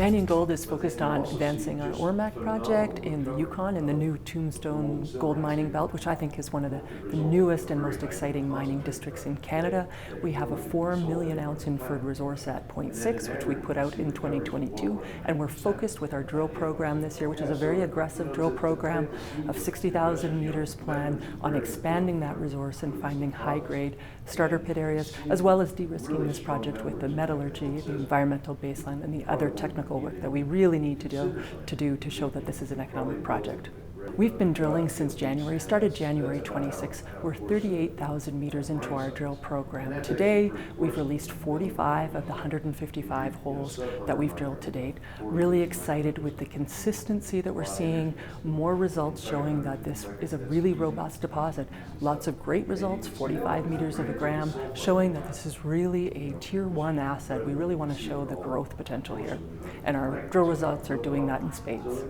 Banyan Gold is focused on advancing our Ormac project in the Yukon in the new Tombstone gold mining belt, which I think is one of the newest and most exciting mining districts in Canada. We have a 4 million ounce inferred resource at 0.6, which we put out in 2022, and we're focused with our drill program this year, which is a very aggressive drill program of 60,000 meters planned on expanding that resource and finding high-grade starter pit areas, as well as de-risking this project with the metallurgy, the environmental baseline, and the other technical work that we really need to do to show that this is an economic project. We've been drilling since January, started January 26. We're 38,000 meters into our drill program. Today, we've released 45 of the 155 holes that we've drilled to date. Really excited with the consistency that we're seeing, more results showing that this is a really robust deposit. Lots of great results, 45 meters of a gram, showing that this is really a tier 1 asset. We really want to show the growth potential here. And our drill results are doing that in spades.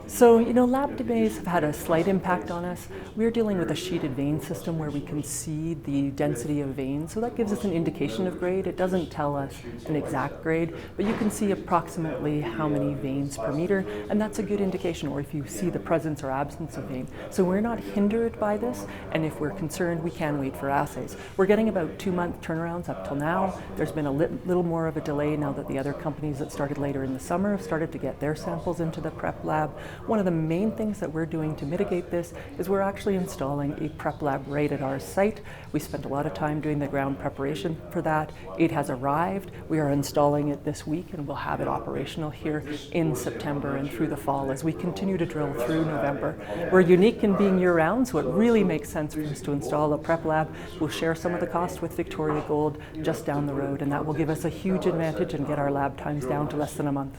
So, lab debays have had a slight impact on us. We're dealing with a sheeted vein system where we can see the density of veins, so that gives us an indication of grade. It doesn't tell us an exact grade, but you can see approximately how many veins per meter, and that's a good indication, or if you see the presence or absence of vein. So we're not hindered by this, and if we're concerned, we can wait for assays. We're getting about 2-month turnarounds up till now. There's been a little more of a delay now that the other companies that started later in the summer have started to get their samples into the prep lab. One of the main things that we're doing to mitigate this is we're actually installing a prep lab right at our site. We spent a lot of time doing the ground preparation for that. It has arrived. We are installing it this week, and we'll have it operational here in September and through the fall as we continue to drill through November. We're unique in being year-round, so it really makes sense for us to install a prep lab. We'll share some of the cost with Victoria Gold just down the road, and that will give us a huge advantage and get our lab times down to less than a month.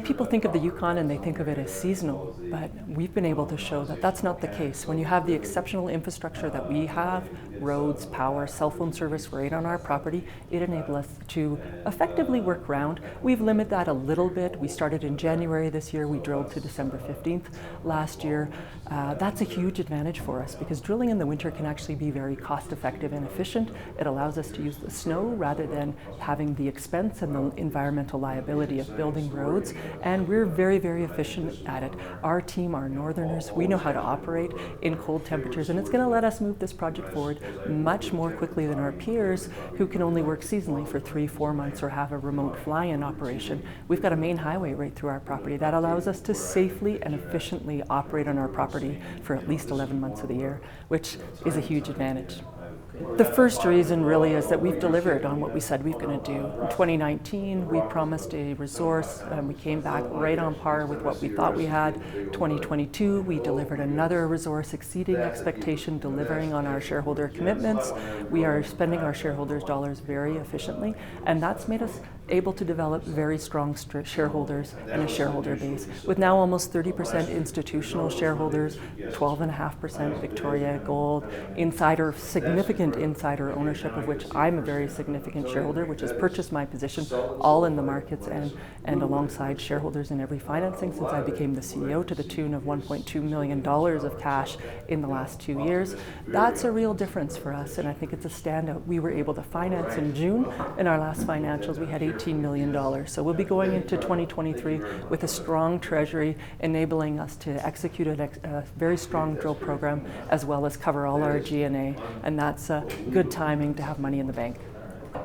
People think of the Yukon and they think of it as seasonal, but we've been able to show that that's not the case. When you have the exceptional infrastructure that we have, roads, power, cell phone service right on our property, it enables us to effectively work round. We've limited that a little bit. We started in January this year. We drilled to December 15th last year. That's a huge advantage for us because drilling in the winter can actually be very cost effective and efficient. It allows us to use the snow rather than having the expense and the environmental liability of building roads. And we're very, very efficient at it. Our team are northerners. We know how to operate in cold temperatures, and it's going to let us move this project forward much more quickly than our peers who can only work seasonally for 3-4 months or have a remote fly-in operation. We've got a main highway right through our property that allows us to safely and efficiently operate on our property for at least 11 months of the year, which is a huge advantage. The first reason really is that we've delivered on what we said we were going to do. In 2019, we promised a resource, and we came back right on par with what we thought we had. 2022, we delivered another resource exceeding expectation, delivering on our shareholder commitments. We are spending our shareholders' dollars very efficiently, and that's made us able to develop very strong shareholders and a shareholder base. With now almost 30% institutional shareholders, 12.5% Victoria Gold, significant insider ownership, of which I'm a very significant shareholder, which has purchased my position all in the markets and alongside shareholders in every financing since I became the CEO, to the tune of $1.2 million of cash in the last 2 years. That's a real difference for us, and I think it's a standout. We were able to finance in June. In our last financials, we had $18 million. So we'll be going into 2023 with a strong treasury, enabling us to execute a very strong drill program as well as cover all our G&A, and that's good timing to have money in the bank.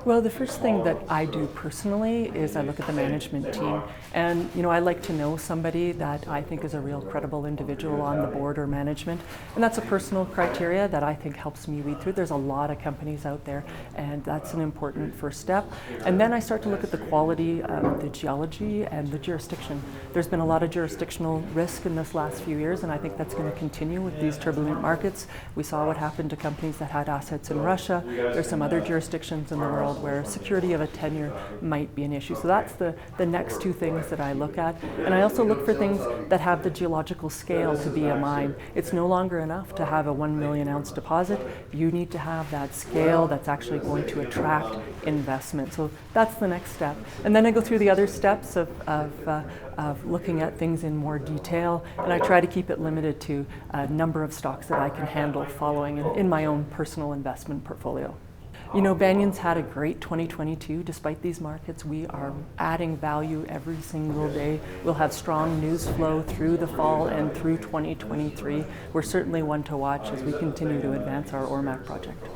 Well, the first thing that I do personally is I look at the management team, and I like to know somebody that I think is a real credible individual on the board or management, and that's a personal criteria that I think helps me weed through. There's a lot of companies out there, and that's an important first step. And then I start to look at the quality of the geology and the jurisdiction. There's been a lot of jurisdictional risk in this last few years, and I think that's going to continue with these turbulent markets. We saw what happened to companies that had assets in Russia. There's some other jurisdictions in the world where security of a tenure might be an issue. So that's the next two things that I look at. And I also look for things that have the geological scale to be a mine. It's no longer enough to have a 1 million ounce deposit. You need to have that scale that's actually going to attract investment. So that's the next step. And then I go through the other steps of looking at things in more detail, and I try to keep it limited to a number of stocks that I can handle following in my own personal investment portfolio. You know, Banyan's had a great 2022. Despite these markets, we are adding value every single day. We'll have strong news flow through the fall and through 2023. We're certainly one to watch as we continue to advance our ORMAC project.